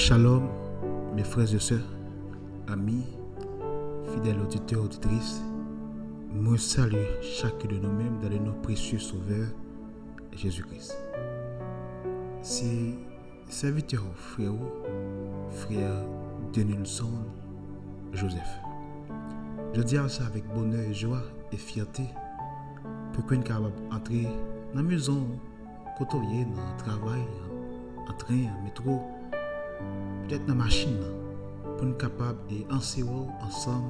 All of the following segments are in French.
Shalom, mes frères et sœurs, amis, fidèles auditeurs et auditrices. Moi salue chacun de nous-mêmes dans le nom précieux Sauveur, Jésus-Christ. C'est serviteur frère Denilson Joseph. Je dis ça avec bonheur, joie et fierté pour qu'on soit capable d'entrer dans la maison, côtoyer, dans le travail, en train, en métro, peut-être dans la machine, pour nous capable d'enseigner ensemble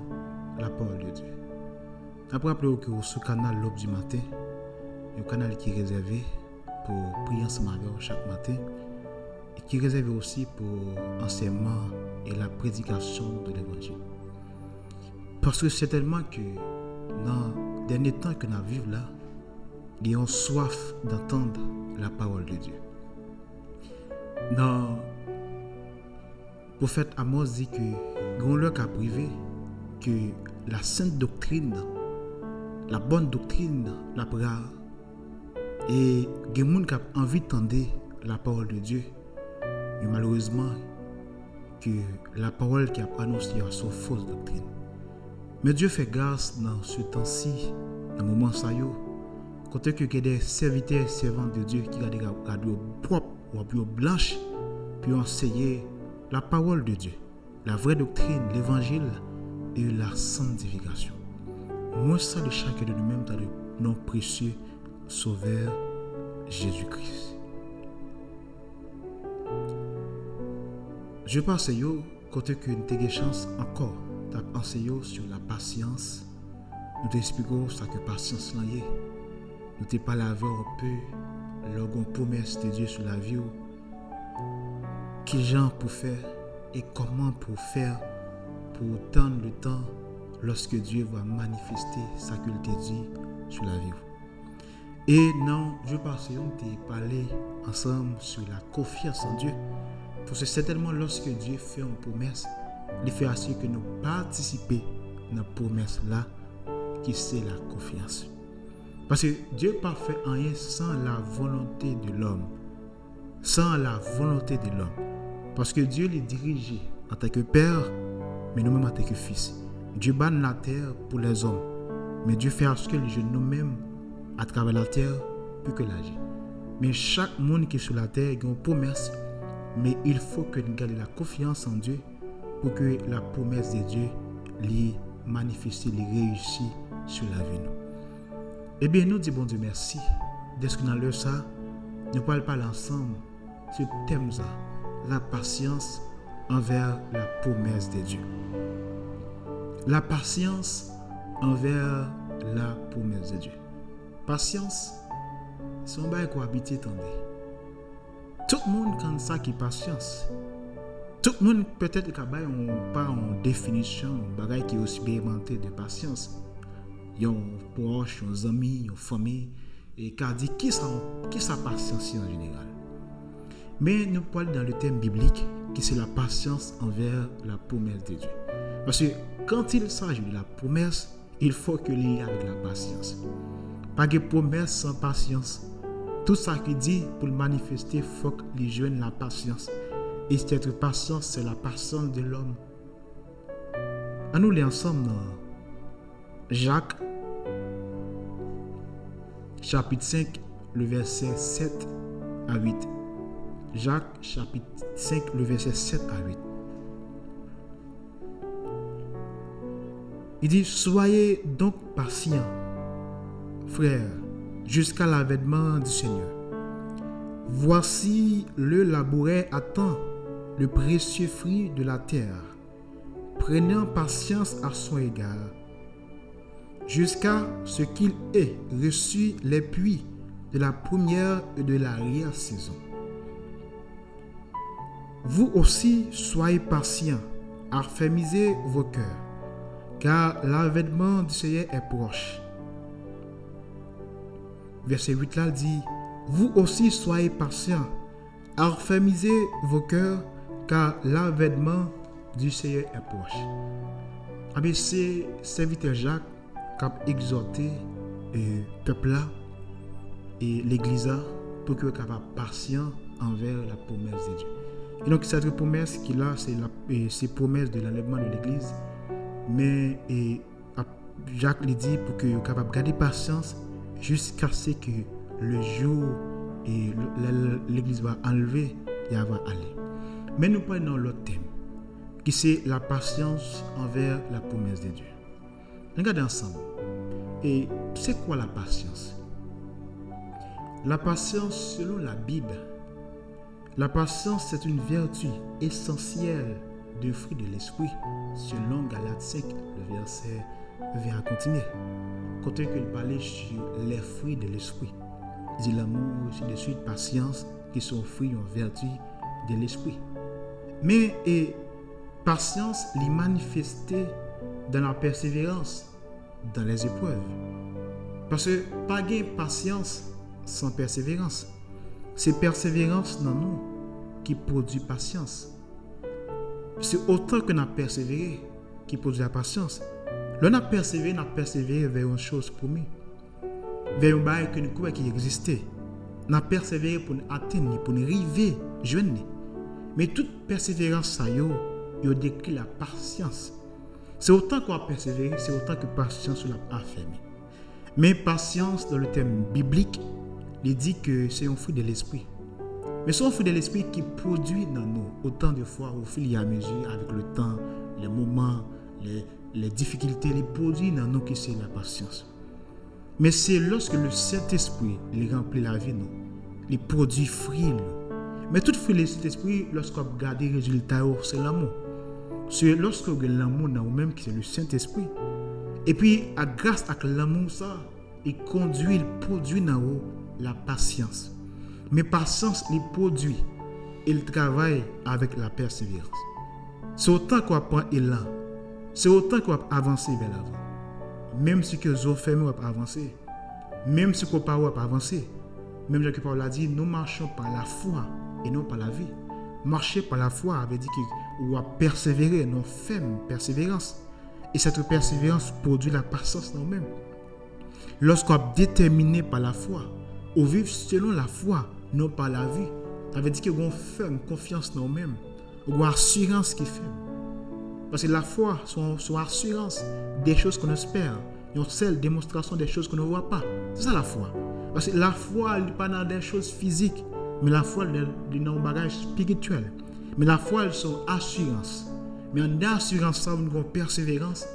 la parole de Dieu. Après, rappelez-vous que sur le canal L'Aube du matin, un canal qui est réservé pour prier ensemble avec vous chaque matin et qui est réservé aussi pour l'enseignement et la prédication de l'évangile. Parce que certainement que dans les derniers temps que nous vivons là, ils ont soif d'entendre la parole de Dieu. Dans le prophète Amos dit que on leur a privé que la sainte doctrine, la bonne doctrine, la prière, et il y a des gens qui ont envie d'entendre la parole de Dieu. Mais malheureusement, que la parole qui a annoncée est une fausse doctrine. Mais Dieu fait grâce dans ce temps-ci, dans le moment ça, quand il y a des serviteurs et servantes de Dieu qui ont des radios propres ou blanches, puis enseigner la parole de Dieu, la vraie doctrine, l'évangile et la sanctification. Moi, ça de chacun de nous-mêmes dans le nom précieux Sauveur Jésus-Christ. Je pense que côté que nous avons chance encore d'enseigner sur la patience, nous t'expliquons ce que patience est. Nous t'ai parlé avant un peu l'orgon promesse de Dieu sur la vie, quel genre pour faire et comment pour faire pour tendre le temps lorsque Dieu va manifester sa qu'il t'a dit sur la vie. Et non, je pense que nous t'ai parlé ensemble sur la confiance en Dieu. Parce que certainement lorsque Dieu fait une promesse, il fait ainsi que nous participer à la promesse là, qui c'est la confiance. Parce que Dieu n'a pas fait rien sans la volonté de l'homme. Sans la volonté de l'homme. Parce que Dieu les dirige en tant que père, mais nous-mêmes en tant que fils. Dieu banne la terre pour les hommes. Mais Dieu fait ce que les jeunes nous-mêmes à travers la terre plus que l'agir. Mais chaque monde qui est sur la terre a une promesse. Mais il faut que nous gardions la confiance en Dieu pour que la promesse de Dieu les manifeste, les réussisse sur la vie. Eh bien, nous disons bon Dieu merci. Dès que nous avons ça, nous parlons ensemble sur le thème ça, la patience envers la promesse de Dieu. La patience envers la promesse de Dieu. Patience, c'est un bail qu'on habite attendez. Tout le monde quand ça qui patience. Tout le monde peut-être qu'il n'y a pas une définition, un bagage qui est aussi expérimenté de patience. Il y a un proche, un ami, une famille, et qui a dit qui ça patience en général. Mais nous parlons dans le thème biblique, qui c'est la patience envers la promesse de Dieu. Parce que quand il s'agit de la promesse, il faut qu'il y ait avec la patience. Pas de promesse sans patience. Tout ça qui dit pour le manifester, il faut qu'il joigne la patience. Et cette patience, c'est la patience de l'homme. À nous les ensemble dans Jacques, chapitre 5, le verset 7 à 8. Jacques, chapitre 5, le verset 7 à 8. Il dit, soyez donc patients, frères, jusqu'à l'avènement du Seigneur. Voici le laboureur attend le précieux fruit de la terre, prenant patience à son égard, jusqu'à ce qu'il ait reçu les pluies de la première et de l'arrière-saison. Vous aussi soyez patients, affermisez vos cœurs, car l'avènement du Seigneur est proche. Verset 8 là dit, vous aussi soyez patients, affermisez vos cœurs, car l'avènement du Seigneur est proche. C'est serviteur Jacques qui a exhorté le peuple là et l'église pour que soit capable patient envers la promesse de Dieu. Et donc cette promesse qu'il a, c'est promesse de l'enlèvement de l'Église. Mais Jacques lui dit pour que vous capable de garder patience jusqu'à ce que le jour et l'Église va enlever et va aller. Mais nous prenons l'autre thème, qui c'est la patience envers la promesse de Dieu. Regardez ensemble. Et c'est quoi la patience? La patience, selon la Bible, la patience c'est une vertu essentielle du fruit de l'esprit, selon Galates 5, le verset va continuer. Quand il parlait sur les fruits de l'esprit, il dit l'amour, aussi de suite patience, qui sont fruits en vertu de l'esprit. Mais patience l'est manifestée dans la persévérance, dans les épreuves. Parce que pas de patience sans persévérance. C'est persévérance dans nous qui produit patience. C'est autant que nous avons persévéré qui produit la patience. L'on a persévéré vers une chose promise, vers un bail que nous croyons qui existait. Nous avons persévéré pour nous atteindre, pour nous arriver, joindre. Mais toute persévérance, ça y décrit la patience. C'est autant qu'on a persévéré, c'est autant que patience l'a affermi. Mais patience, dans le terme biblique, il dit que c'est un fruit de l'esprit. Mais c'est un fruit de l'esprit qui produit dans nous autant de fois au fil et à mesure, avec le temps, les moments, les difficultés, les produits dans nous qui c'est la patience. Mais c'est lorsque le Saint-Esprit les remplit la vie, nous, les produits fruits. Mais tout fruit de Saint-Esprit, lorsqu'on regarde les résultats, c'est l'amour. C'est lorsque vous avez l'amour dans vous-même, qui c'est le Saint-Esprit. Et puis, grâce à l'amour, ça, il conduit, il produit dans vous la patience. Mais patience, il produit, il travaille avec la persévérance. C'est autant qu'on prend élan, c'est autant qu'on va avancer vers l'avant. Même si que vous fermez, vous avancer. Même si que vous pas avancer. Même si que Paul a dit, nous marchons par la foi et non par la vie. Marcher par la foi avait dit que vous va persévérer, non ferme persévérance. Et cette persévérance produit la patience dans nous-mêmes. Lorsqu'on est déterminé par la foi, ou vivre selon la foi, non par la vie, ça veut dire que vous avez ferme confiance dans nous-mêmes, vous avez assurance qui fait. Parce que la foi, c'est assurance des choses qu'on espère, et seule démonstration des choses qu'on ne voit pas. C'est ça la foi. Parce que la foi, elle n'est pas dans des choses physiques, mais la foi, elle est dans un bagage spirituel. Mais la foi, elle sont assurance. Mais en assurance, ça, nous avons persévérance.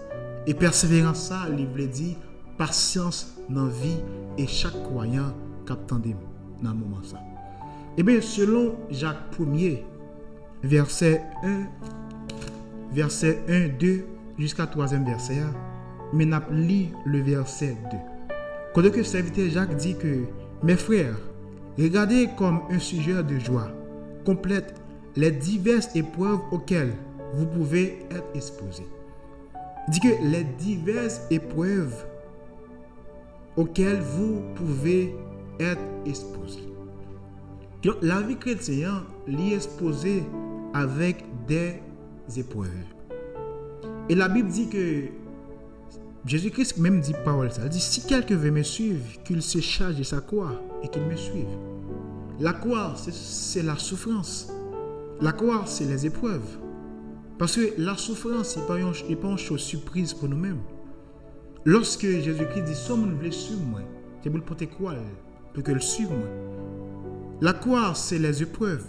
Et persévérance, ça, il veut dire patience dans la vie et chaque croyant qu'attendait dans le moment ça. Et bien, selon Jacques 1er, verset 1, 2, jusqu'à 3e verset, mais n'a lu le verset 2. Quand le serviteur Jacques dit que, mes frères, regardez comme un sujet de joie complète les diverses épreuves auxquelles vous pouvez être exposés. Il dit que les diverses épreuves auxquelles vous pouvez être exposés. Donc, la vie chrétienne est exposée avec des épreuves. Et la Bible dit que Jésus-Christ même dit parole ça. Il dit si quelqu'un veut me suivre, qu'il se charge de sa croix et qu'il me suive. La croix, c'est la souffrance. La croix, c'est les épreuves. Parce que la souffrance n'est pas une chose surprise pour nous-mêmes. Lorsque Jésus-Christ dit si on veut suivre moi, c'est pour le porter quoi pour que le suive moi. La croix, c'est les épreuves.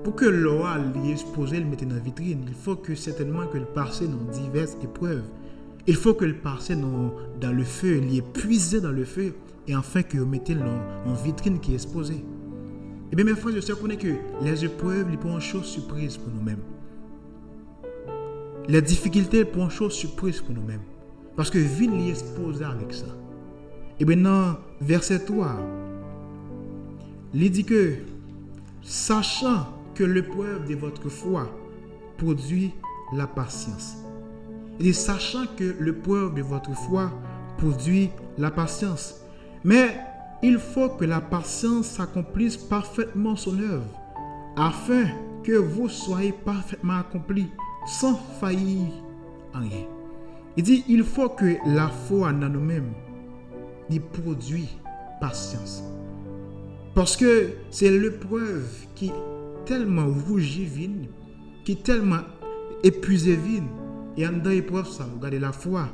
Pour que l'oie l'y exposé, le mette dans la vitrine, il faut que certainement que le passe dans diverses épreuves. Il faut que le passe dans le feu, l'y puiser dans le feu, et enfin que vous mettez dans une vitrine qui est exposée. Eh bien, mes frères, je sais que les épreuves, ils sont une chose surprise pour nous-mêmes. Les difficultés, ils sont une chose surprise pour nous-mêmes. Parce que vie l'y exposée avec ça. Et bien, dans verset 3, il dit que, sachant que l'épreuve de votre foi produit la patience. Il dit, sachant que l'épreuve de votre foi produit la patience. Mais il faut que la patience s'accomplisse parfaitement son œuvre, afin que vous soyez parfaitement accomplis, sans faillir en rien. Il dit, il faut que la foi en nous-mêmes produit patience. Parce que c'est l'épreuve qui tellement rougi vin, qui tellement épuisé vin, et en dans épreuve ça, regardez la foi,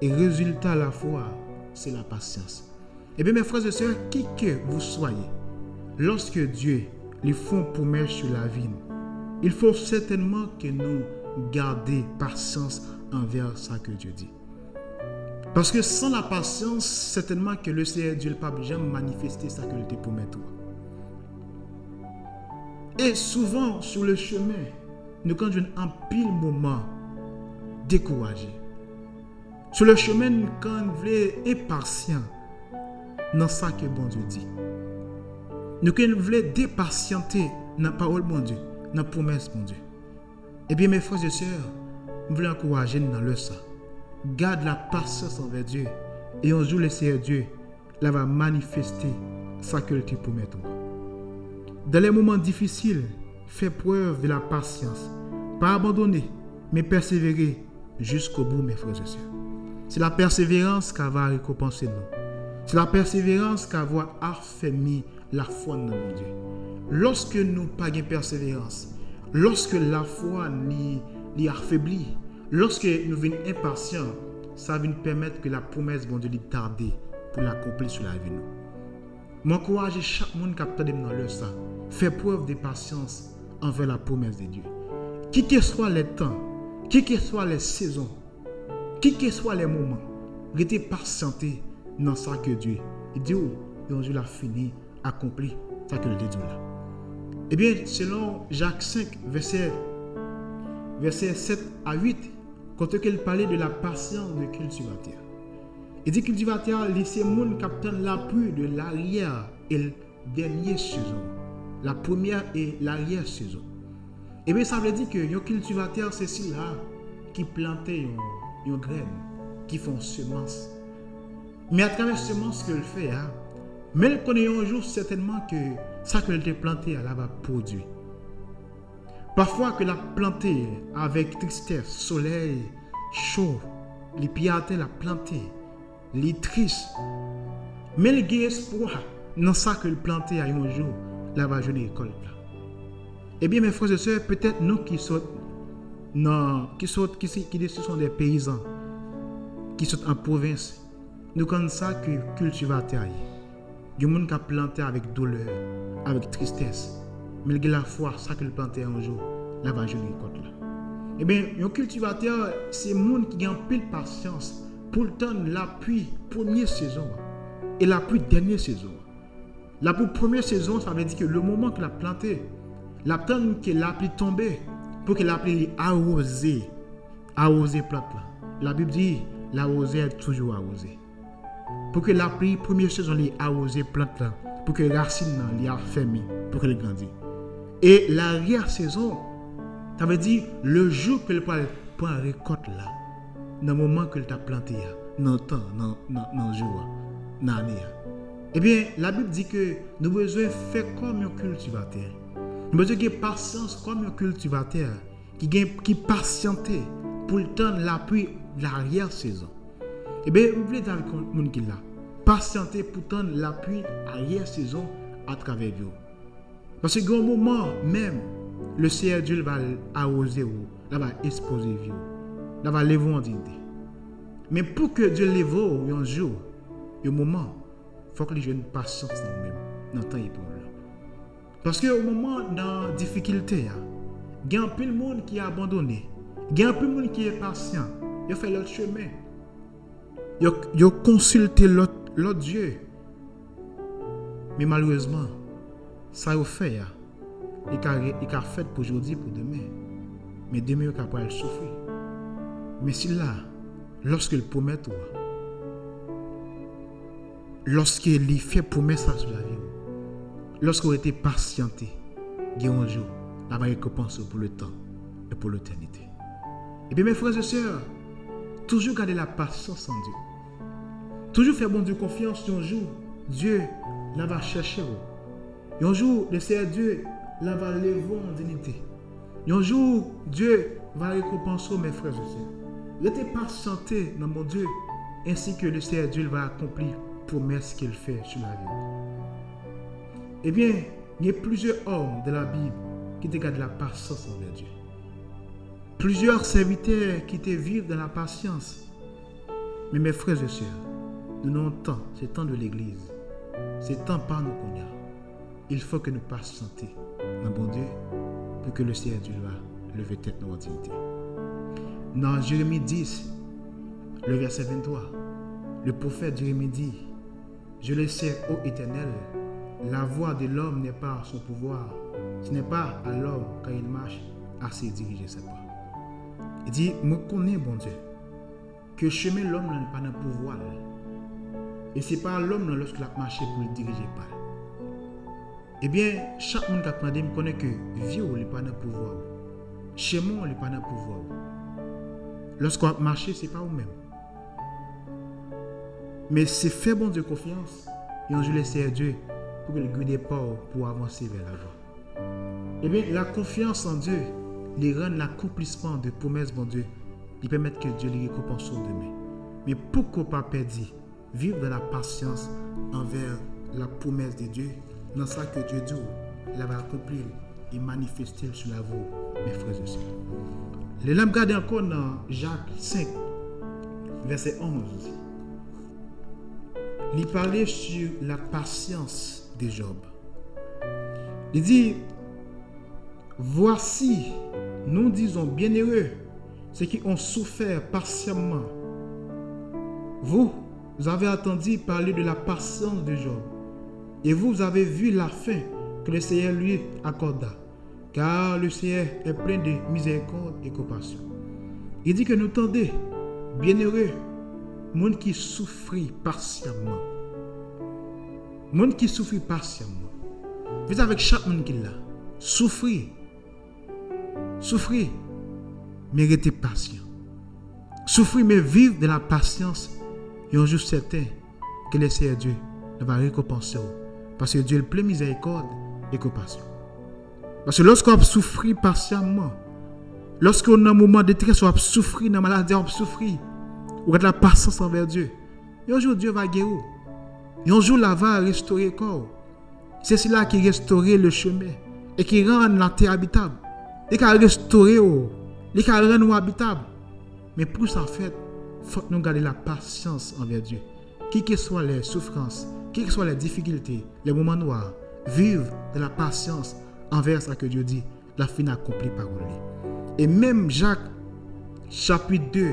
et résultat la foi, c'est la patience. Eh bien mes frères et sœurs, qui que vous soyez, lorsque Dieu les font promesse sur la vie, il faut certainement que nous gardions patience envers ça que Dieu dit. Parce que sans la patience, certainement que le Seigneur Dieu ne peut jamais manifester ça que te promet toi. Et souvent, sur le chemin, nous quand un pile moment découragé. Sur le chemin, quand nous voulons être patient dans ça que bon Dieu dit. Nous quand nous voulons dépatienter dans la parole de mon Dieu, dans la promesse de mon Dieu. Eh bien, mes frères et sœurs, nous voulons encourager dans le ça. Garde la patience envers Dieu. Et un jour, le Seigneur Dieu là, va manifester ça que tu promets. Dans les moments difficiles, fais preuve de la patience. Pas abandonner, mais persévérer jusqu'au bout, mes frères et sœurs. C'est la persévérance qui va récompenser nous. C'est la persévérance qui va affermir la foi dans mon Dieu. Lorsque nous n'avons pas de persévérance, lorsque la foi est affaiblie, lorsque nous sommes impatients, ça va nous permettre que la promesse de Dieu tarde pour l'accomplir sur la vie. M'encourage chaque monde qui attend dans le ça. Fais preuve de patience envers la promesse de Dieu. Qui que soient les temps, qui que soient les saisons, qui que soient les moments, restez patienté dans ça que Dieu dit. Et Dieu l'a fini, accompli ça que le dit là. Eh bien, selon Jacques 5, verset 7 à 8, quand il parlait de la patience de cultivateur. Il dit cultivateur, laissez moun captain l'appui de l'arrière et la dernière saison. La première et l'arrière saison. Et bien ça veut dire que le cultivateur, c'est celui-là qui plantait une graine, qui font semence. Mais à travers semence qu'il fait, mais il connaît un jour certainement que ça que il a planté, elle va produire. Parfois que la planté avec tristesse, soleil, chaud, les piatés la planté, les tristes. Mais il y a espoir dans ça que le planté a un jour, là va jouer l'école. Eh bien mes frères et sœurs, peut-être nous qui sont des paysans, qui sont en province, nous connaissons ça que cultivateur. Il y a des gens qui ont planté avec douleur, avec tristesse. Mais il y a la foi, ça que le planté un jour, là va jouer l'école. Eh bien, un cultivateur, c'est monde qui a un peu de patience pour le temps l'appui première saison et l'appui dernière saison. L'appui première saison, ça veut dire que le moment que la planté, la plante que l'appui tombé, pour que l'appui arroser plante là. La Bible dit, l'arroser est toujours arrosé. Pour que l'appui première saison les arroser plante là, pour que les racines les affermir, pour qu'elle grandisse. Et l'arrière saison, ça veut dire le jour que le prend la récolte là, dans le moment que tu as planté, dans le temps, dans le jour, dans l'année. Eh bien, la Bible dit que nous avons besoin de faire comme un cultivateur. Nous avons besoin de patience comme un cultivateur qui patienté pour le temps de l'appui de l'arrière-saison. Eh bien, vous voulez dire avec le monde qui est là, patienter pour le temps de l'appui arrière-saison à travers vous. Parce que au moment même, le Seigneur Dieu va arroser vous, là va exposer vous, là va lever en dignité. Mais pour que Dieu lève un jour, un moment, il faut que les jeunes patience dans nous-mêmes, dans le temps et pour là. Parce qu'au moment dans la difficulté, il y a un peu de monde qui est abandonné, il y a un peu de monde qui est patient, il a fait l'autre chemin, il a consulté l'autre Dieu. Mais malheureusement, ça a fait, il a fait pour aujourd'hui, pour demain. Mais demain, il a pas souffrir. Mais si là, lorsqu'il promet toi, lorsqu'il fait promesse sur la vie, lorsqu'il était patienté, il y a un jour, la récompense pour le temps et pour l'éternité. Et bien mes frères et sœurs, toujours garder la patience en Dieu. Toujours faire bon Dieu confiance. Un jour, Dieu la va chercher. Et un jour, le Seigneur Dieu la va lever en dignité. Et un jour, Dieu va récompenser mes frères et sœurs. Restez patienté dans mon Dieu, ainsi que le Seigneur Dieu va accomplir promesse qu'il fait sur la vie. Eh bien, il y a plusieurs hommes de la Bible qui te garde la patience envers Dieu. Plusieurs serviteurs qui te vivent dans la patience. Mais mes frères et sœurs, nous n'avons temps, c'est temps de l'église. C'est temps par nous qu'on y a. Il faut que nous patientions dans bon Dieu pour que le Seigneur Dieu va lever tête dans notre dignité. Dans Jérémie 10, le verset 23, le prophète Jérémie dit: Je le sais, ô Éternel, la voie de l'homme n'est pas son pouvoir. Ce n'est pas à l'homme quand il marche à se diriger ses pas. Il dit: Je connais, bon Dieu, que le chemin de l'homme n'est pas dans le pouvoir. Et ce n'est pas l'homme lorsqu'il a marché pour le diriger pas. Eh bien, chaque monde qui a appris me connaît que vieux n'est pas dans le pouvoir. Chemin n'est pas dans le pouvoir. Lorsqu'on a marché, ce n'est pas vous-même. Mais c'est faire bon Dieu confiance et on joue laisser Dieu pour que le guide pas pour avancer vers l'avant. Eh bien, la confiance en Dieu, les rend l'accomplissement de promesses bon Dieu, il permet que Dieu les récompense demain. Mais pourquoi pas perdre, vivre dans la patience envers la promesse de Dieu, dans ça que Dieu dit, il va accomplir et manifester sur la vous, mes frères et sœurs. Les lampes gardent encore dans Jacques 5, verset 11. Il parlait sur la patience de Job. Il dit: Voici, nous disons bienheureux ceux qui ont souffert patiemment. Vous avez entendu parler de la patience de Job, et vous avez vu la fin que le Seigneur lui accorda, car le Seigneur est plein de miséricorde et compassion. Il dit que nous tendez, bienheureux, monde qui souffre patiemment. Monde qui souffre patiemment. Vous avec chaque monde qui l'a. Souffrir, mais restez patient. Souffrir, mais vivre de la patience. Et un jour certain que le Seigneur Dieu va récompenser. Parce que Dieu est plein de miséricorde et compassion. Parce que lorsqu'on souffre patiemment, lorsqu'on a un moment de détresse, on souffre, dans la maladie, on souffre, on a de la patience envers Dieu. Et un jour, Dieu va guérir. Et un jour, là va restaurer le corps. C'est cela qui restaure le chemin et qui rend la terre habitable. Et qui restaure, et qui rend habitable. Mais pour ça, en fait, il faut que nous garder la patience envers Dieu. Qui que soient les souffrances, qui que soient les difficultés, les moments noirs, vivre de la patience envers ce que Dieu dit, la fin accomplie par lui. Et même Jacques, chapitre 2,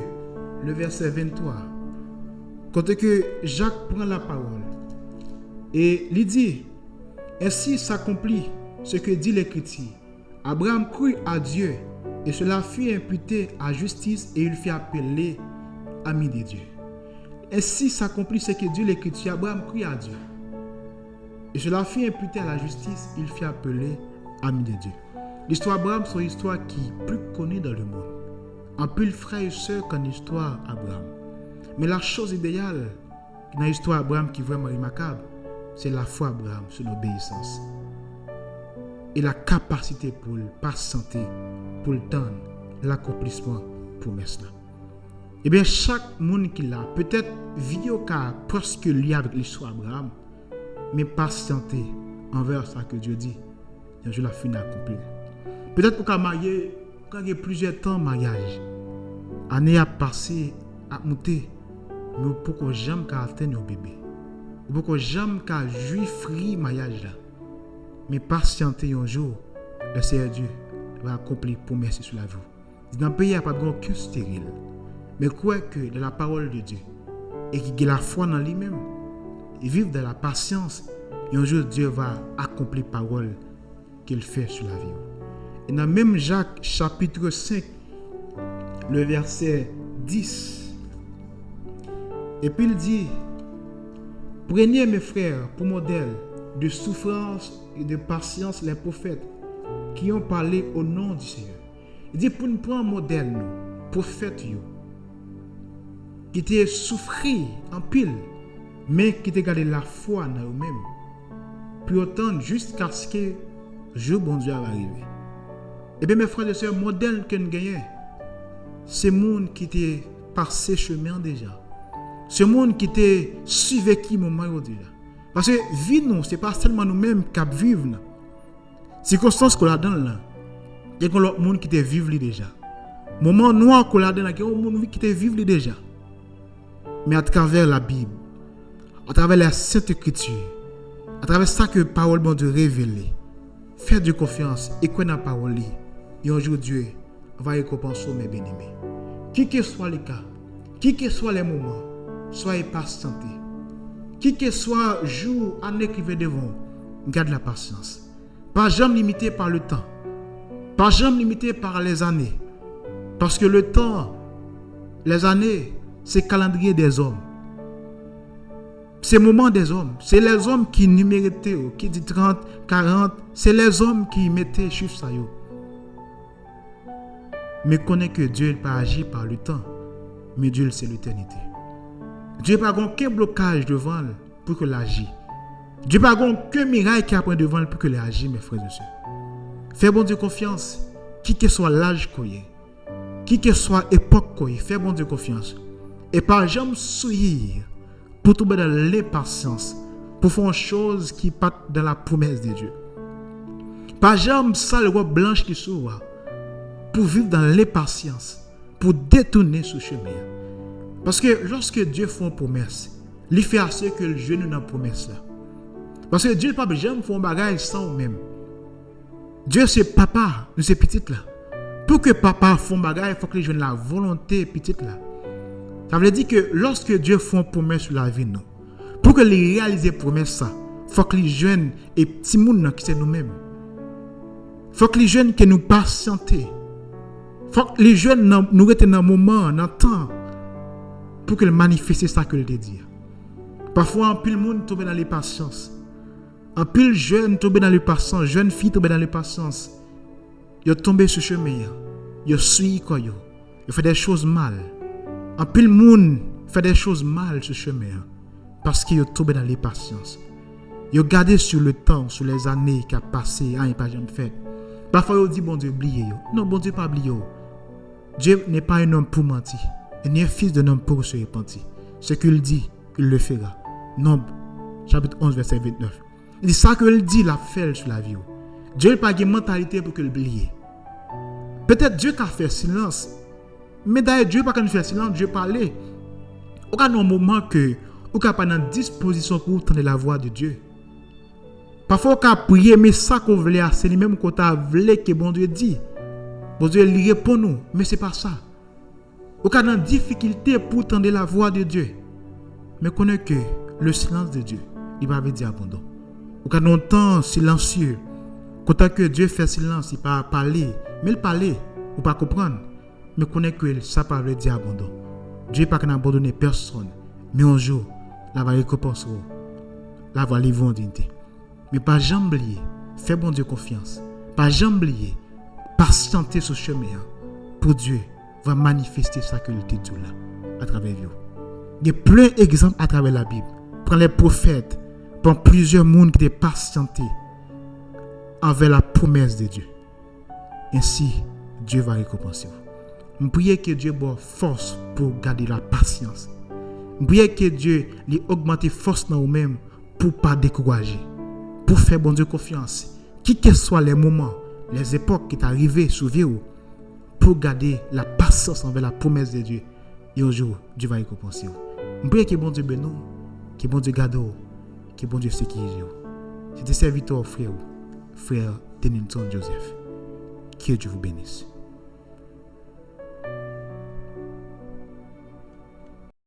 le verset 23, quand que Jacques prend la parole, et il dit: Ainsi s'accomplit ce que dit l'Écriture. Abraham crut à Dieu, et cela fut imputé à justice, et il fut appelé ami de Dieu. Ainsi s'accomplit ce que dit l'Écriture. Abraham crut à Dieu, et cela fut imputé à la justice, il fut appelé ami de Dieu. L'histoire d'Abraham, c'est une histoire qui est plus connue dans le monde. En plus, frère et soeur qu'en histoire d'Abraham. Mais la chose idéale dans l'histoire d'Abraham qui est vraiment remarquable, c'est la foi d'Abraham sur l'obéissance. Et la capacité pour le patienter, pour le temps, l'accomplissement pour promesse-là. Eh bien, chaque monde qui l'a, peut-être vit au cas presque lié avec l'histoire d'Abraham, mais patienter envers ce que Dieu dit, un jour la fin accomplie. Peut-être pour marier, quand il y a plusieurs temps mariage, année à passer, à monter, mais pourquoi j'aime qu'à atteindre un bébé, pourquoi j'aime qu'à jouir mariage là, mais patienter un jour, le Seigneur Dieu va accomplir promesse sur la vie. Dans le pays, il n'y a pas de grand stérile, mais quoi que de la parole de Dieu et qui a la foi dans lui-même, et vivre de la patience, et un jour Dieu va accomplir la parole qu'il fait sur la vie. Et dans même Jacques chapitre 5, le verset 10, et puis il dit: Prenez mes frères pour modèle de souffrance et de patience les prophètes qui ont parlé au nom du Seigneur. Il dit pour nous prendre modèle, nous, prophètes, qui étaient souffrir en pile, mais qui étaient gardé la foi dans eux-mêmes, puis autant jusqu'à ce que le jour bon Dieu va arriver. Et bien mes frères et sœurs, modèle que nous gagnons, c'est le monde qui était passé chemin déjà. Ce monde qui était suivi qui moment aujourd'hui. Parce que vie nous, ce n'est pas seulement nous-mêmes qui vivons. Circonstances qu'on a dans là, Il y a l'autre monde qui te vivent déjà. Moment noir qu'on a donné, il y a un monde qui te vivent déjà. Mais à travers la Bible, à travers la Sainte Écriture, à travers ça que la parole de Dieu révèle, faites Dieu confiance et croyez dans la parole. Et un jour Dieu va récompenser mes bien-aimés. Qui que soit le cas, qui que soit les moments, soyez patientés. Qui que soit jour, année qui vient devant, garde la patience. Pas jamais limité par le temps. Pas jamais limité par les années. Parce que le temps, les années, c'est le calendrier des hommes. C'est le moment des hommes. C'est les hommes qui numéraient, qui disent 30, 40. C'est les hommes qui mettaient chiffre ça. Mais connaît que Dieu n'est pas agi par le temps. Mais Dieu, c'est l'éternité. Dieu n'a pas aucun blocage devant lui pour que l'agisse. Dieu n'a pas aucun miracle qui apprend devant lui pour que l'agisse, mes frères et sœurs. Fais bon Dieu confiance. Qui que soit l'âge qu'on est, qui que soit l'époque qu'on est, fais bon Dieu confiance. Et pas jamais souillir pour tomber dans l'impatience, pour faire une chose qui part dans la promesse de Dieu. Pas jamais sale robe blanche qui s'ouvre pour vivre dans l'impatience, pour détourner ce chemin. Parce que lorsque Dieu fait une promesse, il fait à ce que le jeune nous dans la promesse là. Parce que Dieu ne peut pas jamais faire un bagage sans nous-mêmes. Dieu c'est papa, nous c'est petite là. Pour que papa fasse un bagage, il faut que les jeunes la volonté petite là. Ça veut dire que lorsque Dieu fait une promesse sur la vie nous, pour que les réaliser promesse ça, il faut que les jeunes et petits monde qui c'est nous-mêmes. Il faut que les jeunes que nous patienter. Il faut que les jeunes nous restent dans le moment, dans le temps, pour que manifester ça que le dit. Parfois, un pile monde tombe dans l'impatience. Un pile jeune tombe dans l'impatience, jeune fille tombe dans l'impatience. Ils tombent sur le chemin, ils suivent quoi, ils font des choses mal. Un pile monde fait des choses mal sur le chemin parce qu'ils tombent dans l'impatience. Ils regardent sur le temps, sur les années qui ont passé, ils n'ont pas jamais fait. Parfois, ils disent bon Dieu, oubliez. Non, bon Dieu, pas oublié. Dieu n'est pas un homme pour mentir. Il n'est un fils d'un homme pour se repentir. Ce qu'il dit, il le fera. Nombre, chapitre 11, verset 29. Il dit ça qu'il dit, il a fait sur la vie. Dieu n'a pas de mentalité pour qu'il oublie. Peut-être Dieu a fait silence. Mais d'ailleurs, Dieu n'a pas fait silence, Dieu parlait. Au cas un moment que, au cas pas dans disposition pour entendre la voix de Dieu. Parfois, on a prié, mais ça qu'on voulait, c'est lui-même qu'on a voulu que bon Dieu dit. Bon Dieu, il répond nous, mais ce n'est pas ça. Au cas dans difficulté pour entendre la voix de Dieu. Mais connaît que le silence de Dieu, il va dire abandon. Au cas d'un temps silencieux, quand que Dieu fait silence, il ne va pas parler, mais il parle, ou pas comprendre. Mais connaît que ça ne veut pas dire abandon. Dieu n'a pas abandonné personne, mais un jour, la va récompenser, la va livrer en dignité. Mais pas jamais oublier, fais bon Dieu confiance. Pas jamais oublier, patienter sur ce chemin pour Dieu va manifester ça que te dit là à travers vous. Il y a plein d'exemples à travers la Bible. Prends les prophètes, prends plusieurs mondes qui étaient patientés envers la promesse de Dieu. Ainsi, Dieu va récompenser vous. Je prie que Dieu ait force pour garder la patience. Je prie que Dieu lui augmente force dans vous-même pour ne pas décourager. Pour faire bon Dieu confiance. Qui que soient les moments, les époques qui sont arrivées sur vous, pour garder la patience envers la promesse de Dieu. Et un jour, Dieu va récompenser vous. Je prie que bon Dieu bénisse, que bon Dieu garde vous, que bon Dieu sécurise vous. C'était serviteur frère Tennyson Joseph. Que Dieu vous bénisse.